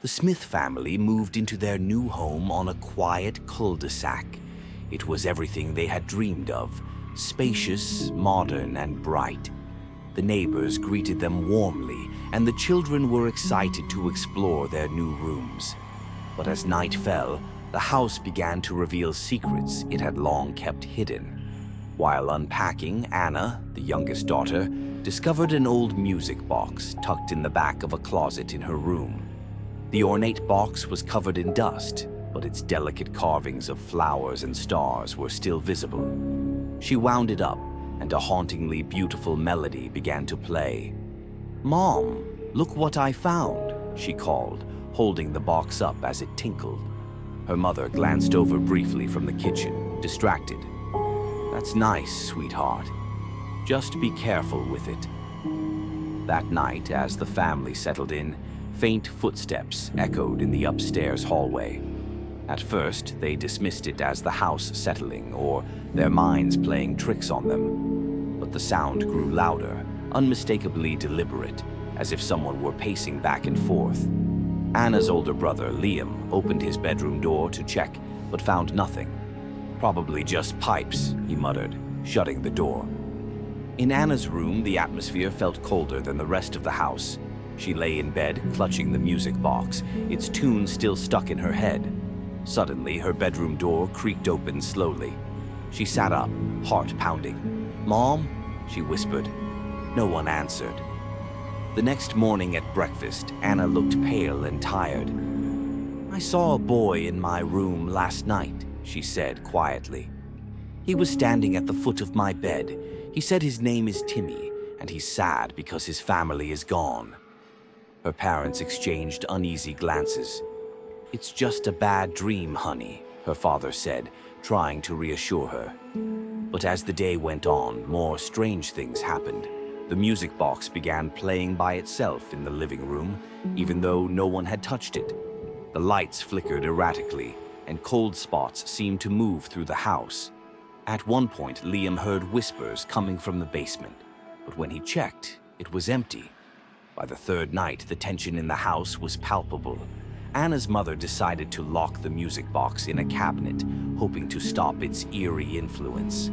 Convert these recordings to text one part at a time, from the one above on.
The Smith family moved into their new home on a quiet cul-de-sac. It was everything they had dreamed of, spacious, modern, and bright. The neighbors greeted them warmly, and the children were excited to explore their new rooms. But as night fell, the house began to reveal secrets it had long kept hidden. While unpacking, Anna, the youngest daughter, discovered an old music box tucked in the back of a closet in her room. The ornate box was covered in dust, but its delicate carvings of flowers and stars were still visible. She wound it up, and a hauntingly beautiful melody began to play. "Mom, look what I found," she called, holding the box up as it tinkled. Her mother glanced over briefly from the kitchen, distracted. "That's nice, sweetheart. Just be careful with it." That night, as the family settled in, faint footsteps echoed in the upstairs hallway. At first, they dismissed it as the house settling or their minds playing tricks on them. But the sound grew louder, unmistakably deliberate, as if someone were pacing back and forth. Anna's older brother, Liam, opened his bedroom door to check, but found nothing. "Probably just pipes," he muttered, shutting the door. In Anna's room, the atmosphere felt colder than the rest of the house. She lay in bed, clutching the music box, its tune still stuck in her head. Suddenly, her bedroom door creaked open slowly. She sat up, heart pounding. "Mom?" she whispered. No one answered. The next morning at breakfast, Anna looked pale and tired. "I saw a boy in my room last night," she said quietly. "He was standing at the foot of my bed. He said his name is Timmy, and he's sad because his family is gone." Her parents exchanged uneasy glances. "It's just a bad dream, honey," her father said, trying to reassure her. But as the day went on, more strange things happened. The music box began playing by itself in the living room, even though no one had touched it. The lights flickered erratically, and cold spots seemed to move through the house. At one point, Liam heard whispers coming from the basement, but when he checked, it was empty. By the third night, the tension in the house was palpable. Anna's mother decided to lock the music box in a cabinet, hoping to stop its eerie influence.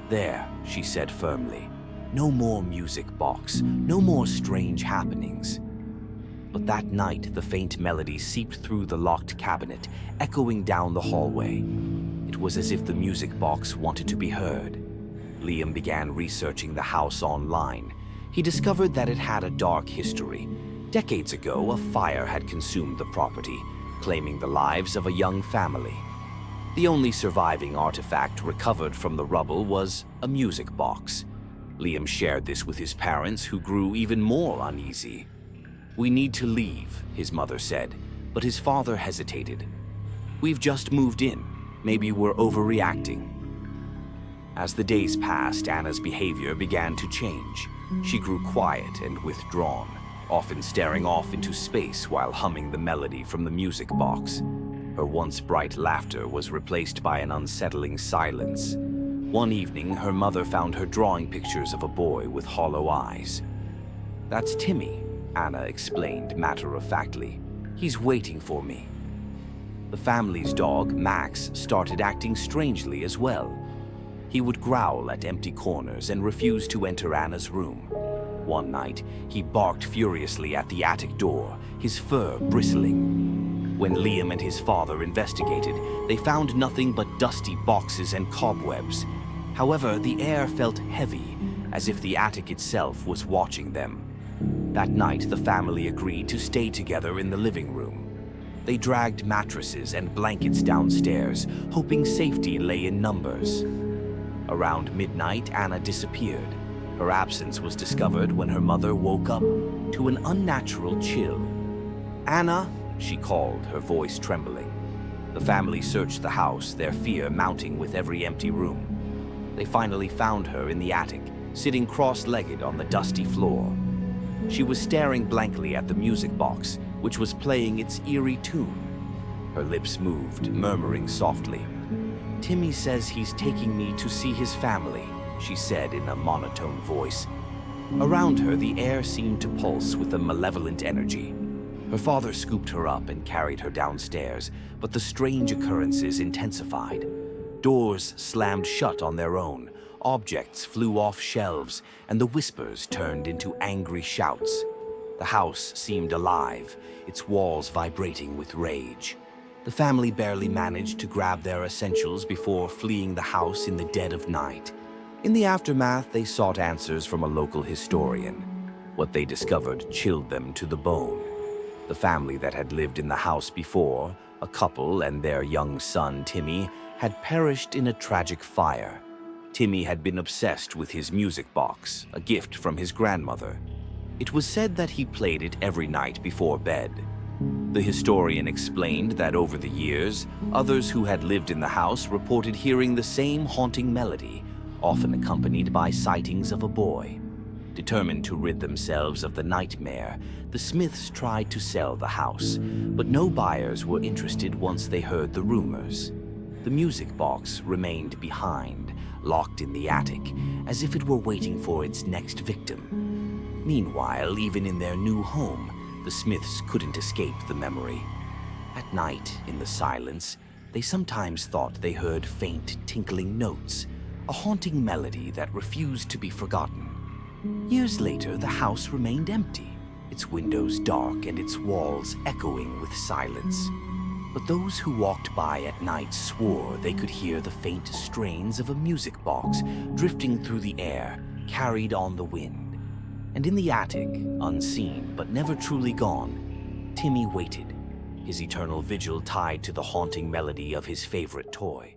"There," she said firmly. "No more music box, no more strange happenings." But that night, the faint melody seeped through the locked cabinet, echoing down the hallway. It was as if the music box wanted to be heard. Liam began researching the house online. He discovered that it had a dark history. Decades ago, a fire had consumed the property, claiming the lives of a young family. The only surviving artifact recovered from the rubble was a music box. Liam shared this with his parents, who grew even more uneasy. "We need to leave," his mother said, but his father hesitated. "We've just moved in. Maybe we're overreacting." As the days passed, Anna's behavior began to change. She grew quiet and withdrawn, often staring off into space while humming the melody from the music box. Her once bright laughter was replaced by an unsettling silence. One evening, her mother found her drawing pictures of a boy with hollow eyes. "That's Timmy," Anna explained matter-of-factly. "He's waiting for me." The family's dog, Max, started acting strangely as well. He would growl at empty corners and refuse to enter Anna's room. One night, he barked furiously at the attic door, his fur bristling. When Liam and his father investigated, they found nothing but dusty boxes and cobwebs. However, the air felt heavy, as if the attic itself was watching them. That night, the family agreed to stay together in the living room. They dragged mattresses and blankets downstairs, hoping safety lay in numbers. Around midnight, Anna disappeared. Her absence was discovered when her mother woke up to an unnatural chill. "Anna," she called, her voice trembling. The family searched the house, their fear mounting with every empty room. They finally found her in the attic, sitting cross-legged on the dusty floor. She was staring blankly at the music box, which was playing its eerie tune. Her lips moved, murmuring softly. "Timmy says he's taking me to see his family," she said in a monotone voice. Around her, the air seemed to pulse with a malevolent energy. Her father scooped her up and carried her downstairs, but the strange occurrences intensified. Doors slammed shut on their own, objects flew off shelves, and the whispers turned into angry shouts. The house seemed alive, its walls vibrating with rage. The family barely managed to grab their essentials before fleeing the house in the dead of night. In the aftermath, they sought answers from a local historian. What they discovered chilled them to the bone. The family that had lived in the house before, a couple and their young son Timmy, had perished in a tragic fire. Timmy had been obsessed with his music box, a gift from his grandmother. It was said that he played it every night before bed. The historian explained that over the years, others who had lived in the house reported hearing the same haunting melody, often accompanied by sightings of a boy. Determined to rid themselves of the nightmare, the Smiths tried to sell the house, but no buyers were interested once they heard the rumors. The music box remained behind, locked in the attic, as if it were waiting for its next victim. Meanwhile, even in their new home, the Smiths couldn't escape the memory. At night, in the silence, they sometimes thought they heard faint tinkling notes, a haunting melody that refused to be forgotten. Years later, the house remained empty, its windows dark and its walls echoing with silence. But those who walked by at night swore they could hear the faint strains of a music box drifting through the air, carried on the wind. And in the attic, unseen but never truly gone, Timmy waited, his eternal vigil tied to the haunting melody of his favorite toy.